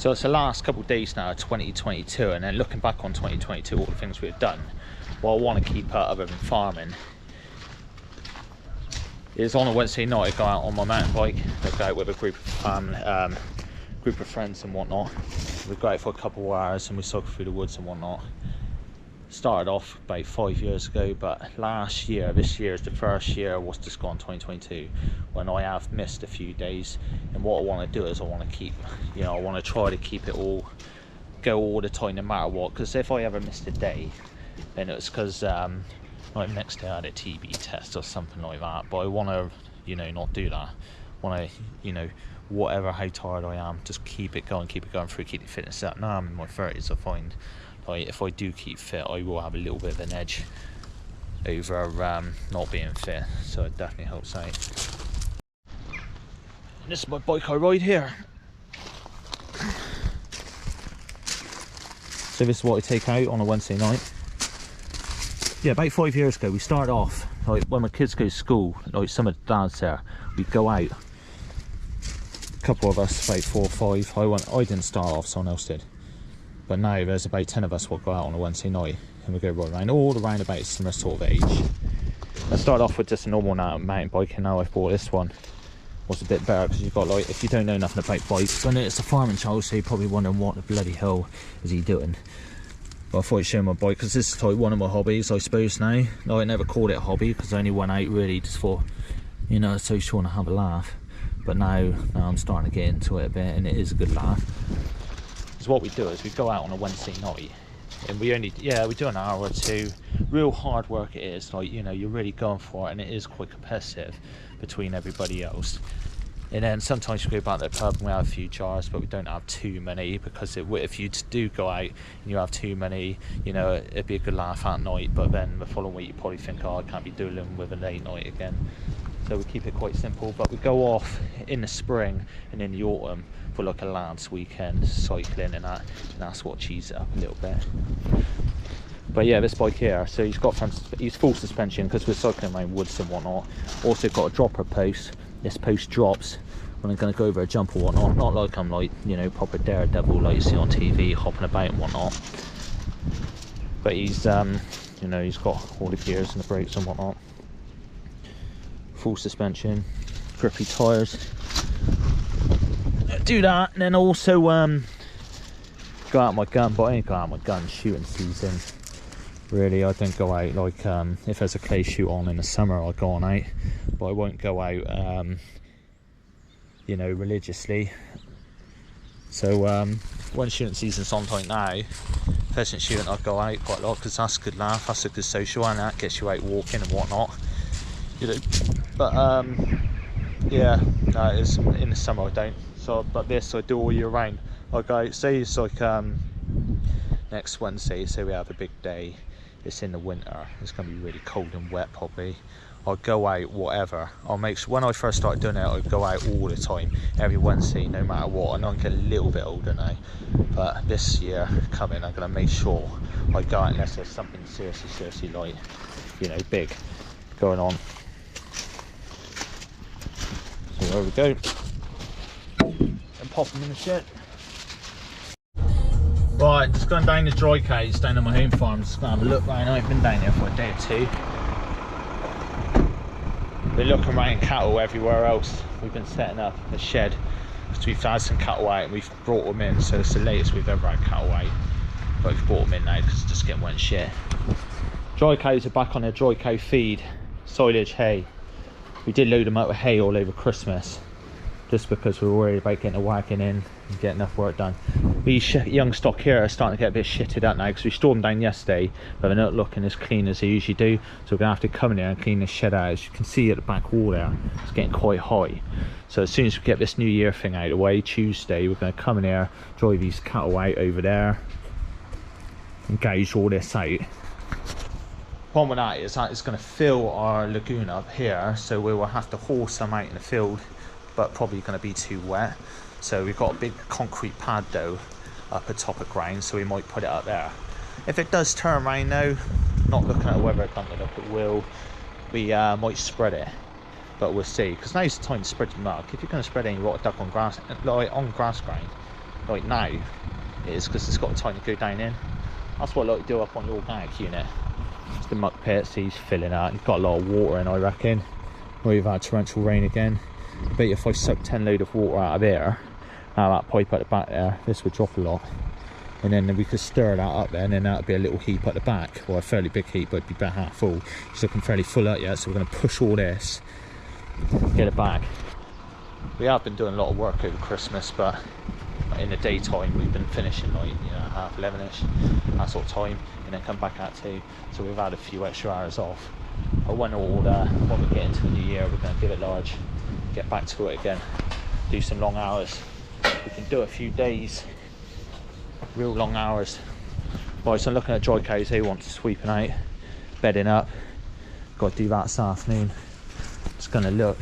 So it's the last couple of days now of 2022, and then looking back on 2022, all the things we've done, what I want to keep up other than farming is on a Wednesday night I go out on my mountain bike. I go out with a group of friends and whatnot. We go out for a couple of hours and we cycle through the woods and whatnot. Started off about 5 years ago, but this year is the first year, what's just gone, 2022, when I have missed a few days. And what I want to do is I want to keep, I want to try to keep it all, go all the time no matter what. Because if I ever missed a day, then it's because like next day I had a TB test or something like that. But I want to, not do that. I want to, whatever, how tired I am, just keep it going through, keep the fitness up. Now I'm in my 30s, I find like if I do keep fit, I will have a little bit of an edge over not being fit, so it definitely helps out. And this is my bike I ride here. So this is what I take out on a Wednesday night. Yeah, about 5 years ago we started off, like when my kids go to school, like some of the dads there, we'd go out. A couple of us, about 4 or 5, I didn't start off, someone else did. But now there's about 10 of us what go out on a Wednesday night and we go right around, all around about a similar sort of age. I started off with just a normal mountain bike, and now I've bought this one. What's a bit better because you've got, like, if you don't know nothing about bikes, I know it's a farming child, so you're probably wondering what the bloody hell is he doing. But I thought I'd show my bike because this is like one of my hobbies, I suppose now. No, I never called it a hobby because I only went out really just for, so you want to have a laugh. But now I'm starting to get into it a bit, and it is a good laugh. Because what we do is we go out on a Wednesday night and we do an hour or two. Real hard work it is, like, you're really going for it, and it is quite competitive between everybody else. And then sometimes we go back to the pub and we have a few jars, but we don't have too many, because if you do go out and you have too many, it'd be a good laugh at night, but then the following week you probably think, oh, I can't be doing with a late night again. So we keep it quite simple, but we go off in the spring and in the autumn for like a lads weekend cycling, and that's what cheeses it up a little bit. But yeah, this bike here, so he's full suspension because we're cycling around woods and whatnot. Also got a dropper post. This post drops when I'm going to go over a jump or whatnot. Not like I'm like, proper daredevil like you see on TV, hopping about and whatnot. But he's he's got all the gears and the brakes and whatnot. Full suspension, grippy tyres. Do that, and then also go out my gun, but I ain't go out my gun shooting season. Really, I don't go out like if there's a clay shoot on in the summer, I'll go on out, but I won't go out religiously. So when shooting season's on like now, pheasant shooting, I'll go out quite a lot because that's a good laugh, that's a good social, and that gets you out walking and whatnot. But yeah, no, it's in the summer I don't. So, but this I do all year round. Like say it's like next Wednesday, say we have a big day. It's in the winter. It's gonna be really cold and wet probably. I'll go out whatever. I'll make sure when I first started doing it, I'd go out all the time, every Wednesday, no matter what. And I'm getting a little bit older now, but this year coming, I'm gonna make sure I go out unless there's something seriously like, big going on. So there we go. And pop them in the shed. Right, just going down the dry cage down on my home farm. Just gonna have a look right now. I've been down there for a day or two. We're looking around cattle everywhere else. We've been setting up a shed because we've had some cattle out and we've brought them in. So it's the latest we've ever had cattle out, but we've brought them in now because it's just getting wet and shit. Dry cows are back on their dry cow feed, silage, hay. We did load them up with hay all over Christmas, just because we were worried about getting a wagon in and getting enough work done. These young stock here are starting to get a bit shitted out now because we stored them down yesterday, but they're not looking as clean as they usually do. So we're going to have to come in there and clean this shed out. As you can see at the back wall there, it's getting quite high. So as soon as we get this New Year thing out of the way, Tuesday, we're going to come in here, drive these cattle out over there, and gauge all this out. Problem with that is that it's going to fill our lagoon up here, so we will have to haul some out in the field, but probably going to be too wet. So we've got a big concrete pad though up at top of ground, so we might put it up there. If it does turn around though, not looking at the weather coming up, it will, we might spread it, but we'll see, because now's the time to spread your muck. If you're going to spread any rotted duck on grass, like on grass ground, like now is because it's got time to go down in. That's what I like to do up on the organic unit. It's the muck pits, he's filling out. You've got a lot of water in, I reckon. We've had torrential rain again. I bet if I suck 10 load of water out of here, out of that pipe at the back there, this would drop a lot. And then we could stir that up there, and then that would be a little heap at the back, or a fairly big heap, but it'd be about half full. It's looking fairly full out yet, so we're going to push all this, get it back. We have been doing a lot of work over Christmas, but in the daytime we've been finishing like, you know, half 11ish, that sort of time, and then come back at 2. So we've had a few extra hours off. But when we get into the new year, we're going to give it large, get back to it again, do some long hours. We can do a few days, real long hours. Right, so I'm looking at dry cows. They want sweeping out, bedding up. Got to do that this afternoon. Just going to look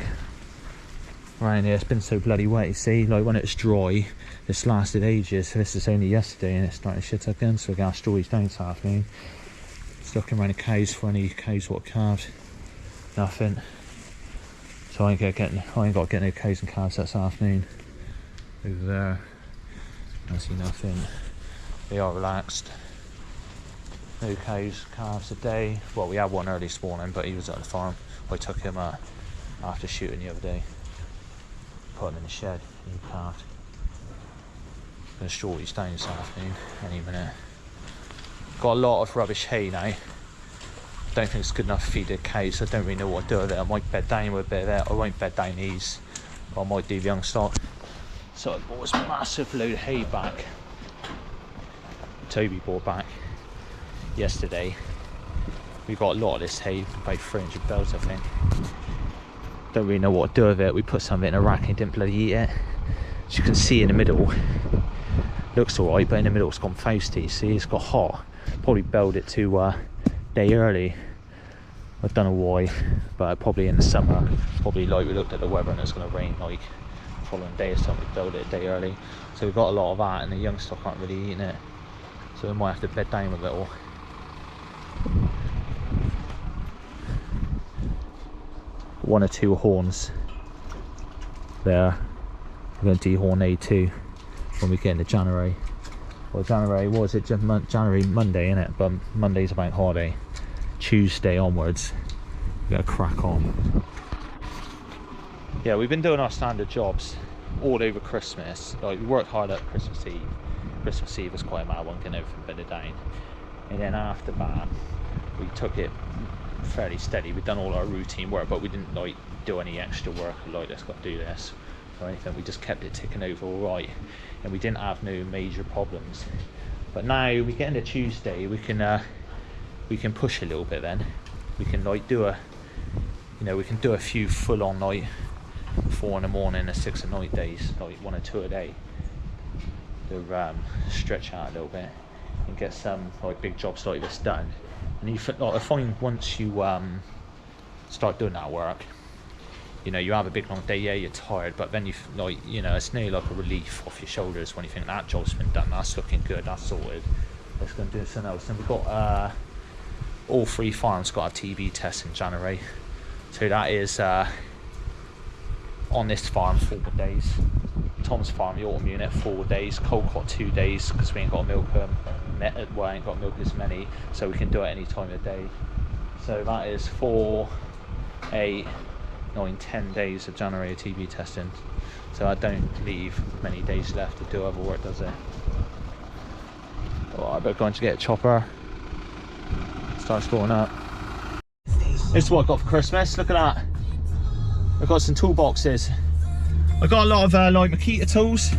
around here. It's been so bloody wet, you see, like when it's dry, this lasted ages. This is only yesterday and it's starting to shit again, so we're going to straw these down this afternoon. Just looking around the cows for any cows what calved. Nothing. So I ain't got to get no cows and calves this afternoon. Over there, I see nothing. They are relaxed. No cows, calves today. Well, we had one early this morning, but he was at the farm. I took him after shooting the other day. Put him in the shed and he calved. Gonna straw these down this afternoon any minute. Got a lot of rubbish hay now. Don't think it's good enough to feed the cows, so I don't really know what to do with it. I might bed down with a bit of it. I won't bed down these, but I might do the young stock. So I bought this massive load of hay back. Toby bought back yesterday. We got a lot of this hay, about 300 bales I think. Don't really know what to do with it. We put some of it in a rack and didn't bloody eat it. As you can see in the middle, looks alright, but in the middle it's gone fausty. See, it's got hot. Probably baled it too day early. I don't know why, but probably in the summer, probably like we looked at the weather and it's going to rain like the following day or something. We baled it a day early, so we've got a lot of that, and the young stock aren't really eating it, so we might have to bed down with it all. One or two horns there. We're going to dehorn A2 when we get into January. Well, January, what was it? January, Monday, innit? But Monday's a bank holiday. Tuesday onwards, we're going to crack on. Yeah, we've been doing our standard jobs all over Christmas. Like, we worked hard at Christmas Eve. Christmas Eve was quite a mad one, getting everything bedded down. And then after that, we took it fairly steady. We've done all our routine work, but we didn't like do any extra work, like let's go do this or anything. We just kept it ticking over all right, and we didn't have no major problems. But now we get into Tuesday, we can push a little bit. Then we can like do a, you know, we can do a few full-on like 4 in the morning and 6 at night days, like 1 or 2 a day, to stretch out a little bit and get some like big jobs like this done. And you like, I find once you start doing that work, you know, you have a big long day, yeah, you're tired, but then you like, you know, it's nearly like a relief off your shoulders when you think that job's been done, that's looking good, that's sorted, let's go and do something else. And we've got all 3 farms got a TB test in January, so that is on this farm 4 days, Tom's farm, the autumn unit, 4 days, Colcott 2 days because we ain't got to milk them. Well, I ain't got to milk as many, so we can do it any time of day. So that is 4, 8, 9, 10 days of January TB testing. So I don't leave many days left to do other work, does it? Alright, but going to get a chopper, start storing up. This is what I got for Christmas. Look at that. I've got some toolboxes. I got a lot of like Makita tools.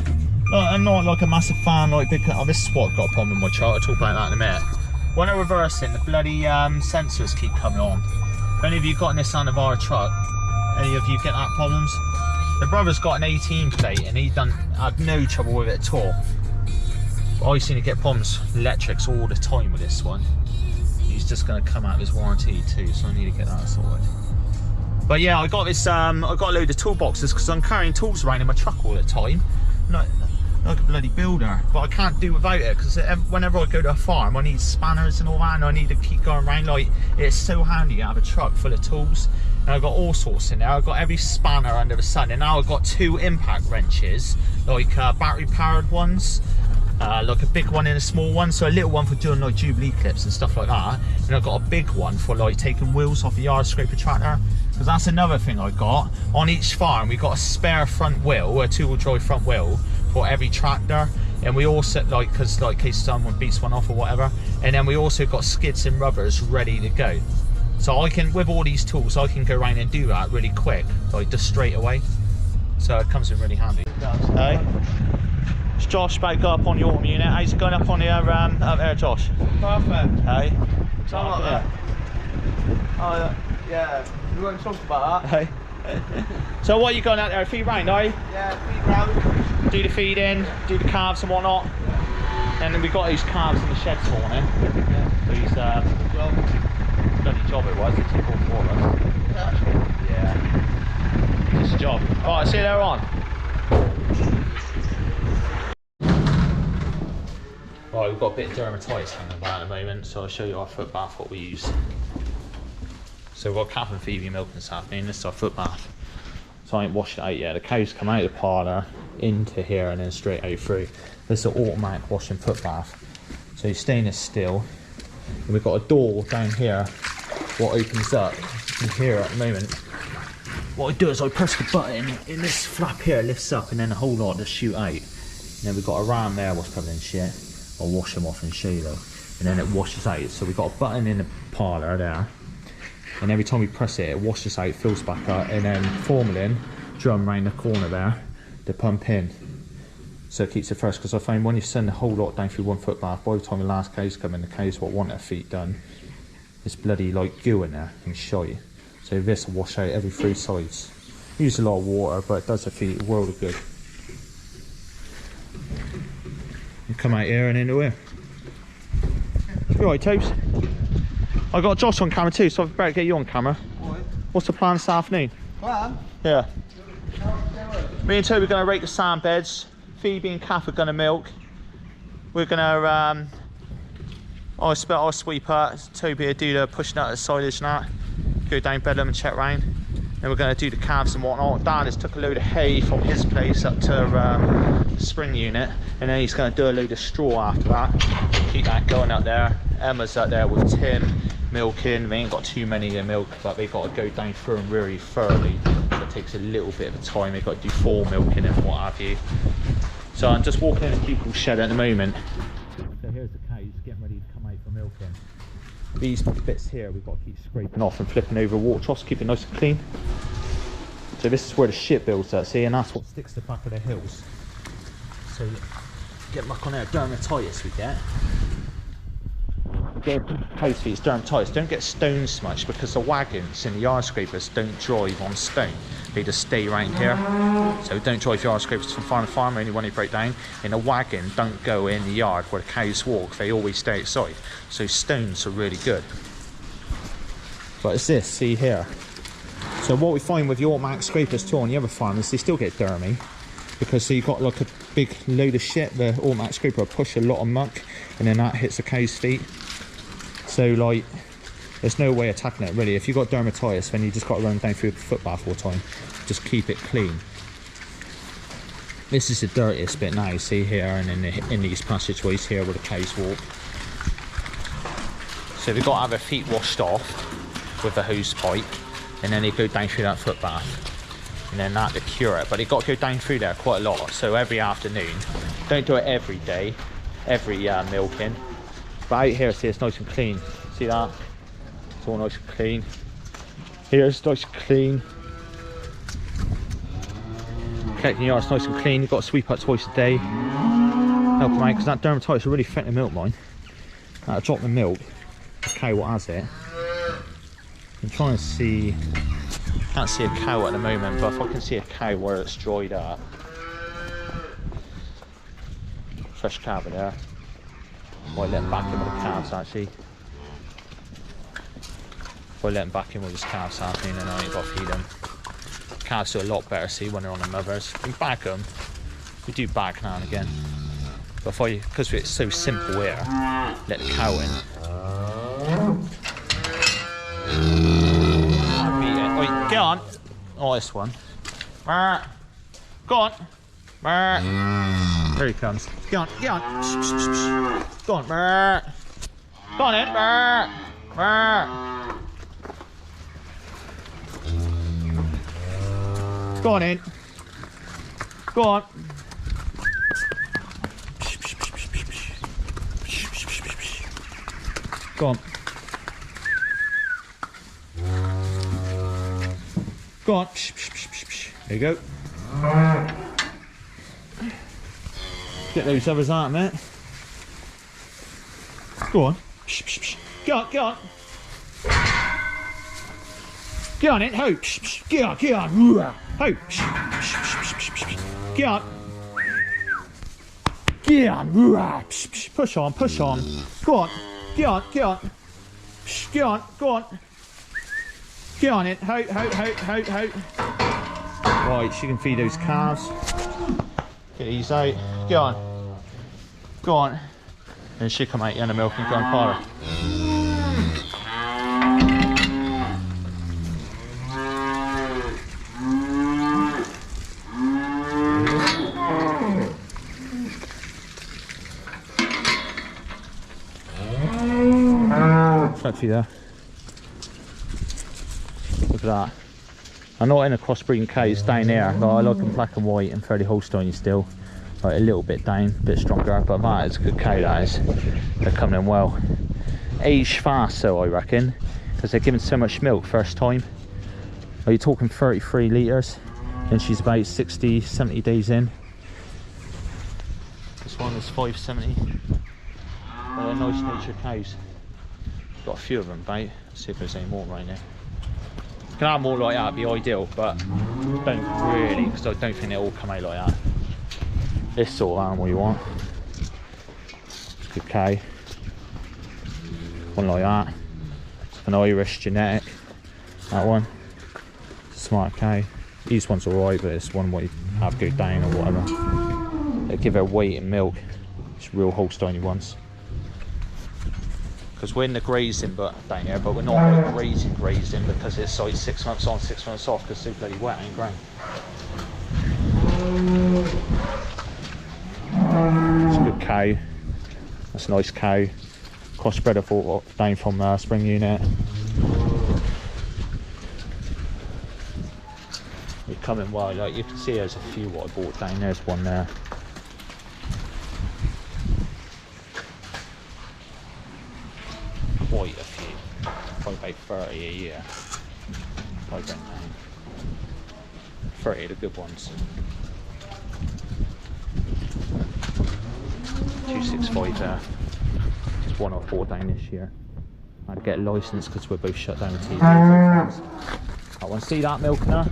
I'm not like a massive fan, like big. Oh, this is what I've got a problem with my chart. I'll talk about that in a minute. When I'm reversing, the bloody sensors keep coming on. If any of you got in this Navara truck, any of you get that problems? The brother's got an 18 plate and he had no trouble with it at all. But I seem to get problems with electrics all the time with this one. He's just going to come out of his warranty too, so I need to get that sorted. But yeah, I got this. I got a load of toolboxes because I'm carrying tools around in my truck all the time. Like a bloody builder, but I can't do without it because whenever I go to a farm I need spanners and all that, and I need to keep going around. Like, it's so handy to have a truck full of tools, And I've got all sorts in there. I've got every spanner under the sun, and now I've got 2 impact wrenches, like battery powered ones, like a big one and a small one. So a little one for doing like Jubilee clips and stuff like that, and I've got a big one for like taking wheels off a yard scraper tractor. Because that's another thing I got. On each farm we got a spare front wheel, a 2-wheel drive front wheel for every tractor. And we also, like, because like in case someone beats one off or whatever, and then we also got skids and rubbers ready to go. So I can, with all these tools, I can go around and do that really quick, like just straight away. So it comes in really handy. Hey, it's Josh back up on the autumn unit. How's it going up on the up there, Josh? Perfect. Hey. Something like that. Oh yeah, we won't talk about that. Hey. So what are you going out there? Feed round, are you? Yeah, feed round. Do the feed in, do the calves and whatnot. And then we got these calves in the shed this morning. Yeah. These bloody job it was. It took all 4 of us. Yeah. It's a job. Alright, see you later on. Right, we've got a bit of dermatitis hanging about at the moment, so I'll show you our foot bath, what we use. So we've got Kath and Phoebe milking this afternoon. This is our foot bath. So I ain't washed it out yet. The cows come out of the parlour into here and then straight out through. This is an automatic washing foot bath. So you're staying this still. And we've got a door down here what opens up. You can hear it at the moment. What I do is I press the button and this flap here lifts up and then the whole lot just shoot out. And then we've got a ram there what's covered in shit. I'll wash them off and show you though. And then it washes out. So we've got a button in the parlour there. And every time we press it, it washes out, fills back up, and then formalin, drum round the corner there, to pump in. So it keeps it fresh, because I find when you send the whole lot down through one foot bath, by the time the last cows come in, the cows what want their feet done, it's bloody like goo in there and shy. So this will wash out every 3 sides. Use a lot of water, but it does the feet a world of good. You come out here and into here. You alright, Tobes? I got Josh on camera too, so I better get you on camera. What? What's the plan this afternoon? Plan? Yeah. Me and Toby are going to rake the sand beds. Phoebe and Kath are going to milk. We're going to, I'll sweep her. Toby will do the pushing out the silage and that. Go down Bedlam and check round. Then we're going to do the calves and whatnot. Dan has took a load of hay from his place up to the spring unit. And then he's going to do a load of straw after that. Keep that going up there. Emma's up there with Tim milking. They ain't got too many to milk, but they've got to go down through them really thoroughly. So it takes a little bit of time. They've got to do 4 milking and what have you. So I'm just walking in the people's shed at the moment. So here's the cows getting ready to come out for milking. These bits here we've got to keep scraping off and flipping over water troughs, keep it nice and clean. So this is where the shit builds up, see, and that's what sticks to the back of the hills. So get back on there, dermatitis we get. Get cow's feet, dermatitis. Don't get stone smudged because the wagons and the yard scrapers don't drive on stone. They just stay around here. So don't drive yard scrapers from farm to farm, only when they break down. And a wagon don't go in the yard where the cows walk, they always stay outside. So stones are really good. But it's this, see here. So what we find with the automatic scrapers too on the other farm is they still get dirty. Because so you've got like a big load of shit, the automatic scraper will push a lot of muck and then that hits the cow's feet. So like, there's no way of tackling it really. If you've got dermatitis, then you just got to run down through a foot bath all the time. Just keep it clean. This is the dirtiest bit now, see here, and in these passageways here where the cows walk. So they've got to have their feet washed off with a hose pipe, and then they go down through that foot bath. And then that to cure it, but they've got to go down through there quite a lot. So every afternoon, don't do it every day, every milking. But out here, see, it's nice and clean. See that? It's all nice and clean. Here it's nice and clean. Collecting yards nice and clean. You've got to sweep up twice a day. Help them out, because that dermatitis will really affect the milk line. That'll drop the milk. The cow what has it. I'm trying to see. Can't see a cow at the moment, but if I can see a cow where it's dried up. Fresh calf in there. Might let him back in with the calves actually. If I let him back in with his calves this afternoon, then I ain't got to feed them. Calves do a lot better, see, when they're on the mothers. We bag them. We do bag now and again. But if I, because it's so simple here, let the cow in. Get on. Oh, this one. Go on. There he comes. Get on. Get on. Go on. Go on in. Go on in. Go on. Go on. Go on. There you go. Get those others out, mate. Go on. Get on, get on. Get on it. Ho. Get on, get on. Ho. Get on. Get on. Push on, push on. Go on. Get on, get on. Get on, go on. Get on it. Ho, ho, ho, ho, ho. Right, she can feed those calves. Get these out. Get on. Go on. And she come out in the milk and go and para. Fluffy there. Look at that. I'm not in a crossbreeding case down there, but I like them black and white and fairly Holstein still. Like a little bit down, a bit stronger, but that is a good cow, that is. They're coming in well. Aged fast though, I reckon, because they're giving so much milk first time. Are you talking 33 litres? And she's about 60, 70 days in. This one is 570. They're nice nature cows. Got a few of them about. Let's see if there's any more right now. Can have more like that, would be ideal, but don't really, because I don't think they all come out like that. This sort of animal you want. Good cow. One like that. An Irish genetic. That one. Smart cow. These ones are alright, but it's one where you have go down or whatever. They give her weight in milk. It's real Holstein ones. Because we're in the grazing but down here, but we're not like grazing because it's like 6 months on, 6 months off because it's so bloody wet and ground. It's a good cow. That's a nice cow. Crossbred I thought down from Spring Unit. You're coming well, like you can see there's a few what I bought down, there's one there. Quite a few, probably about 30 a year. I don't know. 30 of the good ones. 265 there. Just one I bought down this year. I had to get a licence because we're both shut down the TV. I want to see that milk now.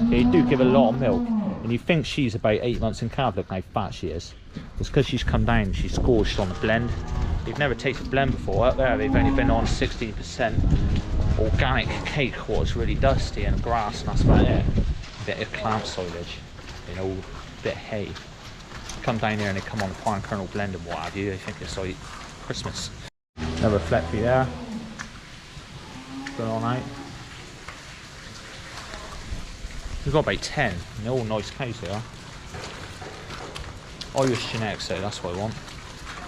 They do give a lot of milk, and you think she's about 8 months in calf. Look how fat she is. It's because she's come down. She's gorged on the blend. They've never tasted blend before. Up there they've only been on 16% organic cake, what's really dusty, and grass, and that's about it. A bit of clamp silage, you know, a bit of hay. Come down here and they come on the pine kernel blend and what have you. They think it's like Christmas. Another fleppy there. Going on out. We've got about 10. And they're all nice cows they are. Irish genetics though, that's what I want.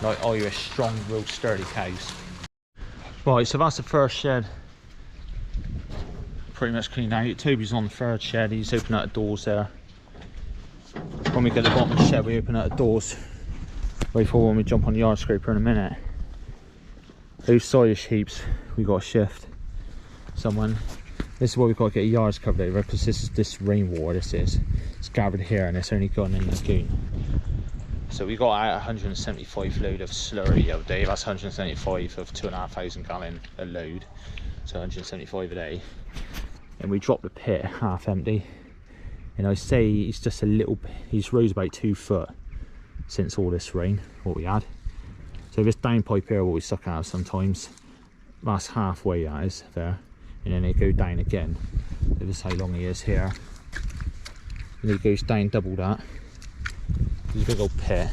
Like Irish, strong, real sturdy cows. Right, so that's the first shed. Pretty much cleaned out. Toby's on the third shed. He's opening up the doors there. When we get to the bottom of the shed, we open up the doors. Wait for when we jump on the yard scraper in a minute. Those silage heaps, we got to shift. Someone. This is what we've got to get yards covered over, because this rainwater. It's gathered here and it's only gone in the lagoon. So we got out 175 load of slurry the other day. That's 175 of 2,500 gallon a load, so 175 a day. And we dropped the pit half empty. And I say he's just a little. He's rose about 2 foot since all this rain. What we had. So this downpipe here, what we suck out sometimes, that's halfway. That is there, and then it go down again. So this is how long he is here. And he goes down double that. There's a big old pit.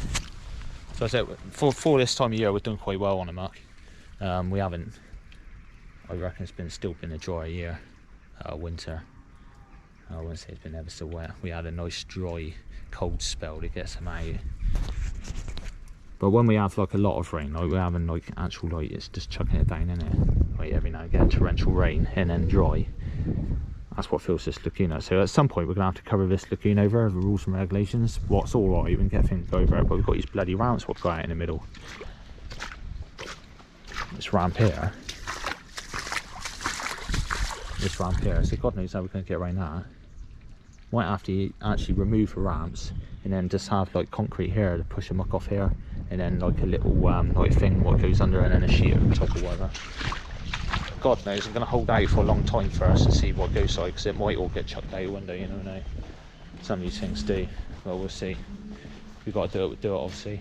So I said, for this time of year, we're doing quite well on the muck. We haven't. I reckon it's still been a dry year, winter. I wouldn't say it's been ever so wet. We had a nice dry cold spell to get some out. But when we have like a lot of rain, like we're having like actual like it's just chucking it down in it. Like every now and again torrential rain and then dry. That's what fills this lagoon up. So at some point we're gonna have to cover this lagoon over the rules and regulations. What's alright, we can get things to go over it, but we've got these bloody ramps what go out in the middle. This ramp here. This ramp here. So God knows how we're gonna get around that. Might have to actually remove the ramps and then just have like concrete here to push the muck off here, and then like a little like thing what goes under, and then a sheet over top or whatever. God knows, I'm going to hold out for a long time first and see what goes like, because it might all get chucked out the window, you know. No, some of these things do. Well, we'll see. We've got to do it obviously,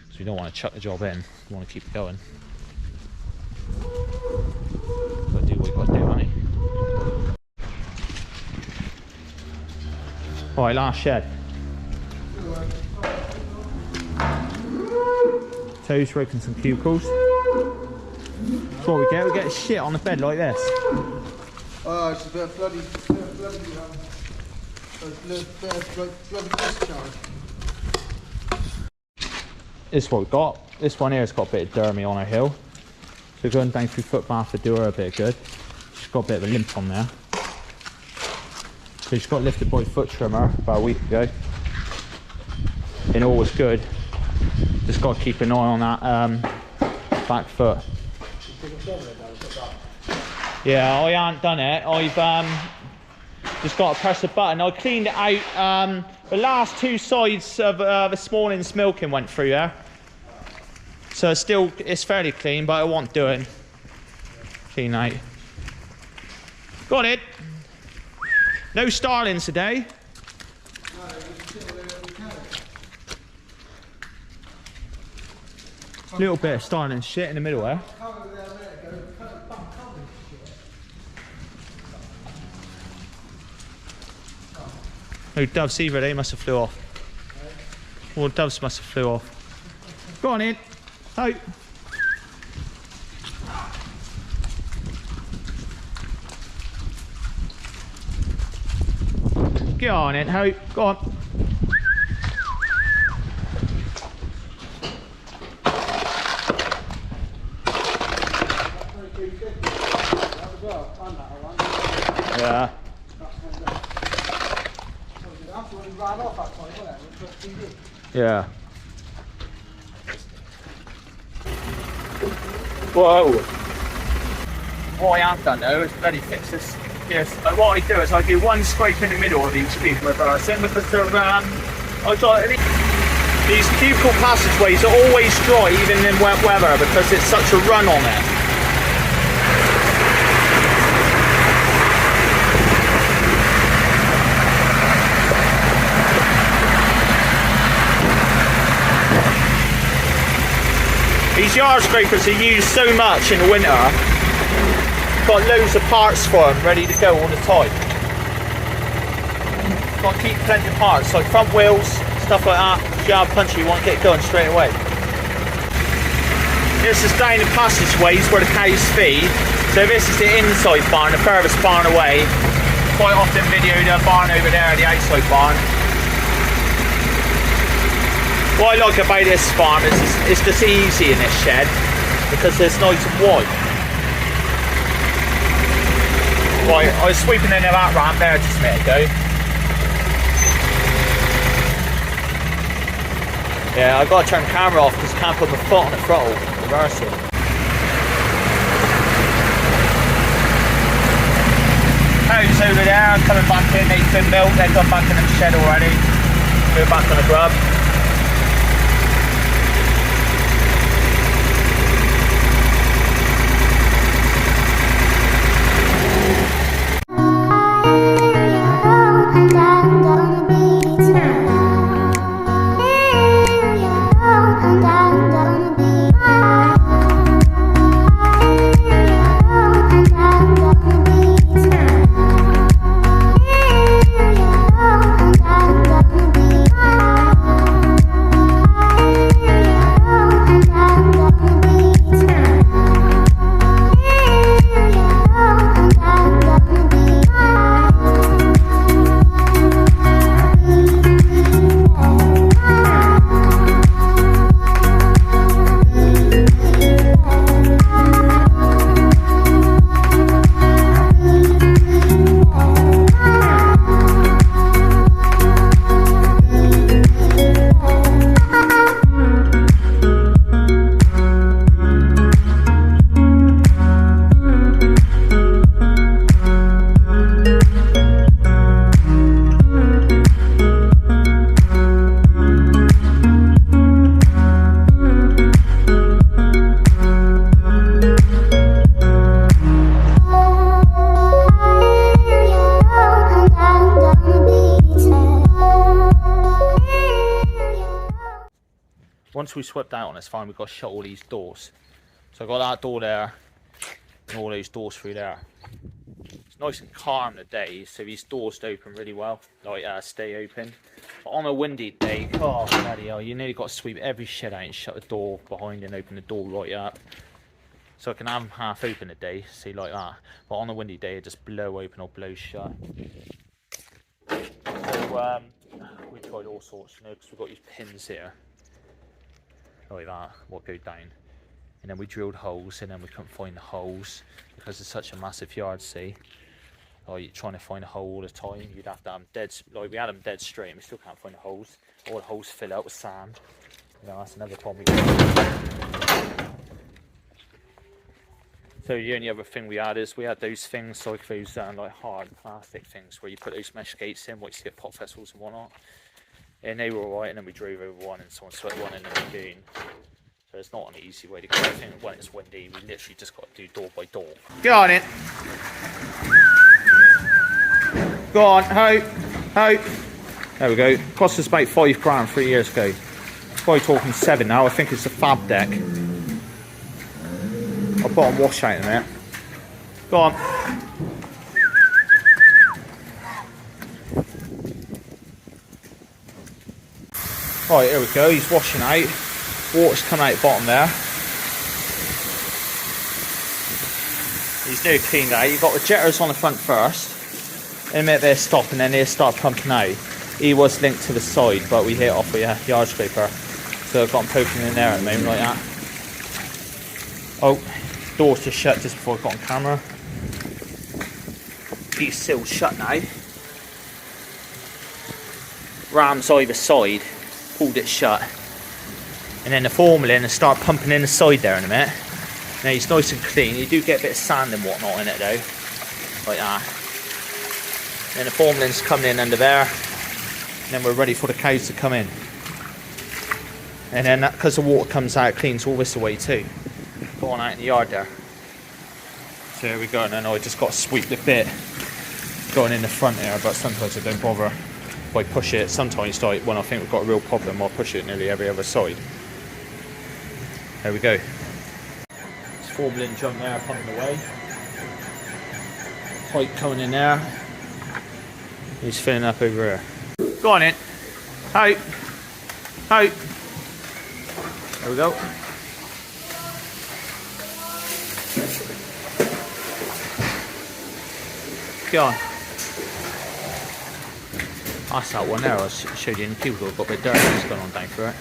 because we don't want to chuck the job in. We want to keep it going. Got to do what we've got to do, haven't we? Alright, last shed. Toes, rope and some cubicles. That's what we get shit on the bed like this. Oh, it's a bit of bloody discharge. This is what we've got. This one here has got a bit of dermy on her heel. So going down through footbath to do her a bit of good. She's got a bit of a limp on there. So she's got lifted by foot trimmer about a week ago. And all was good. Just got to keep an eye on that back foot. Yeah, I haven't done it. I've just got to press the button. I cleaned it out. The last two sides of this morning's milking went through there. So it's fairly clean, but I won't do it. Clean out. Got it. No starlings today. Little bit of starling shit in the middle there. No doves either, they must have flew off. All doves must have flew off. Go on in. Out. Get on in, Hope. Go on. Yeah. Yeah. Whoa. What I have done though is bloody fix this. Yes. What I do is I do one scrape in the middle of each beam reversing, because they're I thought these cubicle passageways are always dry even in wet weather because it's such a run on it. These yard scrapers are used so much in the winter. Got loads of parts for them ready to go all the time. Got to keep plenty of parts like front wheels, stuff like that. If you have punchy, you want to get it going straight away. This is down the passageways where the cows feed. So this is the inside barn, the furthest barn away. Quite often video the barn over there, the outside barn. What I like about this farm is it's just easy in this shed because it's nice and wide. Right, I was sweeping into that ramp there just a minute ago. Yeah, I've got to turn the camera off because I can't put my foot on the throttle, reversing. Cows over there, coming back in, they've been milked, they've gone back in the shed already. Go back on the grub. once we swept out on this farm, we've got to shut all these doors. So I've got that door there, and all those doors through there. It's nice and calm today, so these doors open really well, like stay open. But on a windy day, oh bloody hell, you nearly got to sweep every shed out and shut the door behind and open the door right up. So I can have them half open a day, see, like that. But on a windy day, it just blow open or blow shut. So we tried all sorts, you know, because we've got these pins here, like that, what go down. And then we drilled holes, and then we couldn't find the holes because it's such a massive yard, see. Like, you're trying to find a hole all the time, you'd have to have them dead, like we had them dead straight, and we still can't find the holes. All the holes fill out with sand. You know, that's another problem we got. So the only other thing we had is we had those things, like those like hard plastic things where you put those mesh gates in, what you see at pot festivals and whatnot. And they were alright, and then we drove over one and someone swept one in the lagoon. So it's not an easy way to go. I think when it's windy, we literally just got to do door by door. Get on it! Go on, ho! Ho! There we go. Cost us about £5 3 years ago. Probably talking 7 now. I think it's a fab deck. I'll put on wash out in a minute. Go on. Right, here we go. He's washing out. Water's coming out the bottom there. He's nearly cleaned out. You've got the jetters on the front first. In a minute they stop and then they start pumping out. He was linked to the side, but we hit off with a yard scraper. So I've got him poking in there at the moment like that. Oh, door's just shut just before I got on camera. He's still shut now. Rams either side, pulled it shut. And then the formalin and start pumping in the side there in a minute. Now it's nice and clean. You do get a bit of sand and whatnot in it though, like that. Then the formalin's coming in under there, and then we're ready for the cows to come in. And then that, because the water comes out, cleans all this away too. Going out in the yard there. So here we go, and then I just got to sweep the bit going in the front there, but sometimes I don't bother if I push it. Sometimes like when I think we've got a real problem, I'll push it nearly every other side. There we go. It's formalin jump there, pumping away. Pipe coming in there. He's filling up over here. Go on in. Out. Out. There we go. Go on. That's that one there I showed you in the cubicle. Got a bit of dirt that's going on down through it.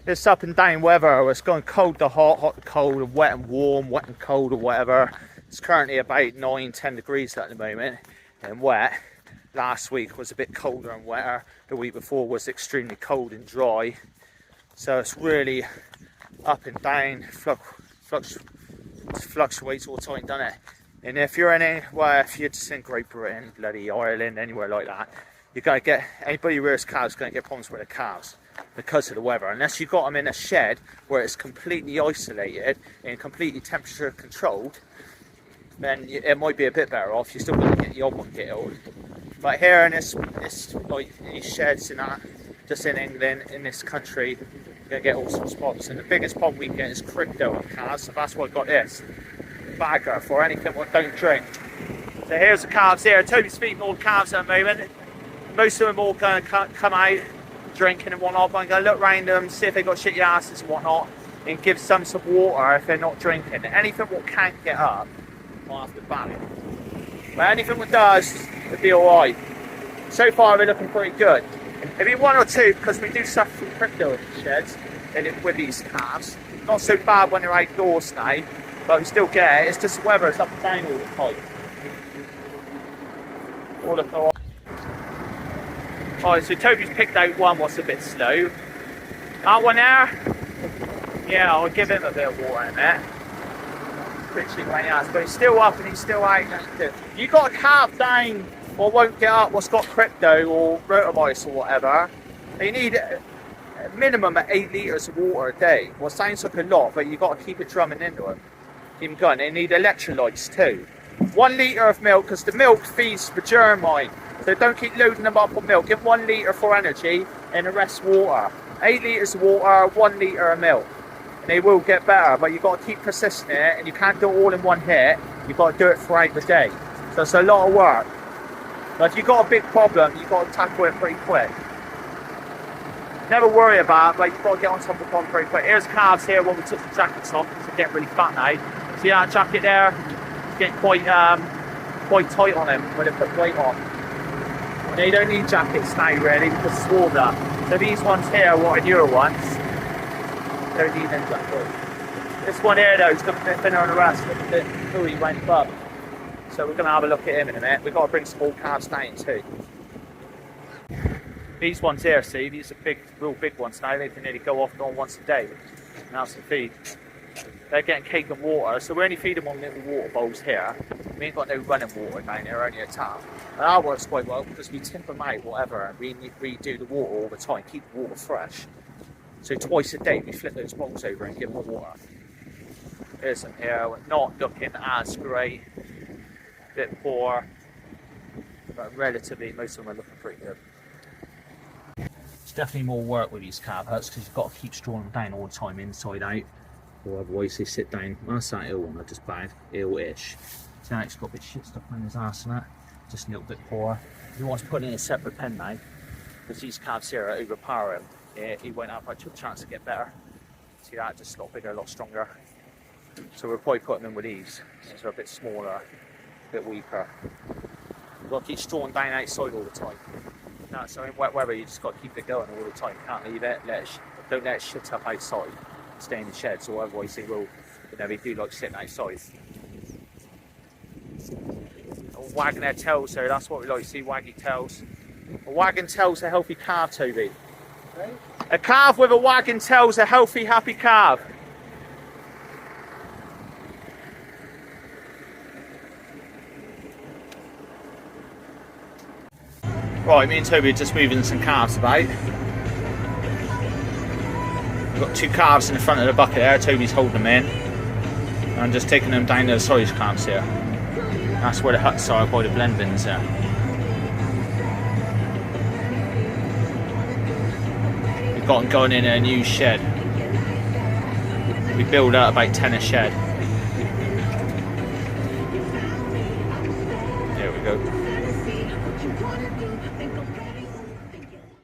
This up and down weather, it's going cold to hot, hot to cold, wet and warm, wet and cold or whatever. It's currently about 9-10 degrees at the moment and wet. Last week was a bit colder and wetter. The week before was extremely cold and dry. So it's really up and down, fluctuates all the time, doesn't it? And if you're if you're just in Great Britain, bloody Ireland, anywhere like that, you're going to get, anybody who rears cows is going to get problems with their cows because of the weather. Unless you've got them in a shed where it's completely isolated and completely temperature controlled, then it might be a bit better off. You're still going to get the odd one killed. But here in this like these sheds and that, just in England, in this country, you're going to get all sorts of problems. And the biggest problem we get is crypto on calves, so that's why I got this bagger for anything what don't drink. So here's the calves here. Toby's feeding all the calves at the moment. Most of them all going to come out drinking and whatnot, but I'm going to look around them, see if they've got shitty asses and whatnot, and give some water if they're not drinking. Anything what can't get up, I'll have to ban it. But anything what does, it'll be alright. So far we're looking pretty good. Maybe one or two, because we do suffer from crypto in the sheds with these calves. Not so bad when they're outdoors now, but we still get it. It's just the weather, it's up and down all the time. All the Alright, so Toby's picked out one what's a bit slow. That one there, yeah, I'll give him a bit of water in it. Pretty right ass, but he's still up and he's still out. You got a calf down or won't get up what's got crypto or rotomice or whatever, you need a minimum of 8 litres of water a day. Well, sounds like a lot, but you've got to keep it drumming into them. Keep them going. They need electrolytes too. 1 litre of milk, because the milk feeds the germline. So don't keep loading them up on milk. Give 1 litre for energy and the rest water. 8 litres of water, 1 litre of milk. And they will get better, but you've got to keep persisting in it, and you can't do it all in one hit. You've got to do it throughout the day. So it's a lot of work. But if you've got a big problem, you've got to tackle it pretty quick. Never worry about it, but you've got to get on top of the problem pretty quick. Here's calves here when we took the jackets off, because they're getting really fat now. See that jacket there? It's getting quite tight on them when they put weight on. They don't need jackets now really, because it's warmer. So these ones here, what are newer ones, don't need them jackets. This one here though is a bit thinner on the rest, a bit ooey went up. So we're going to have a look at him in a minute. We've got to bring some more calves down too. These ones here, see, these are big, real big ones now. They can nearly go off and on once a day and have some feed. They're getting cake and water, so we only feed them on little water bowls here. We ain't got no running water down here, only a tap. And that works quite well because we tip them out, whatever, and we redo the water all the time, keep the water fresh. So twice a day we flip those bowls over and give them water. Here's some here, we're not looking as great. Bit poor, but relatively most of them are looking pretty good. It's definitely more work with these calf huts because you've got to keep strawing them down all the time, inside out, or otherwise they sit down. Well, that's that ill one I just bagged, ill-ish. So now it's got a bit of shit stuff on his ass and that, just a little bit poor. He wants to put in a separate pen now because these calves here are overpowering. Yeah, he went up, I took a chance to get better. See that, just a lot bigger, a lot stronger. So we'll probably put them in with these, since they're a bit smaller. Bit weaker. You've got to keep strawing down outside all the time. No, so in wet weather you just got to keep it going all the time. You can't leave it, don't let it shit up outside. Stay in the sheds, or otherwise they will, they do like sitting outside. Wagging their tails there, that's what we like to see, waggy tails. A wagging tail's a healthy calf, Toby. Okay. A calf with a wagging tail's a healthy, happy calf. Right, me and Toby are just moving some calves about. We've got 2 calves in the front of the bucket there, Toby's holding them in. And I'm just taking them down to the storage calves here. That's where the huts are by the blend bins there. We've got them going in a new shed. We build out about 10 a shed.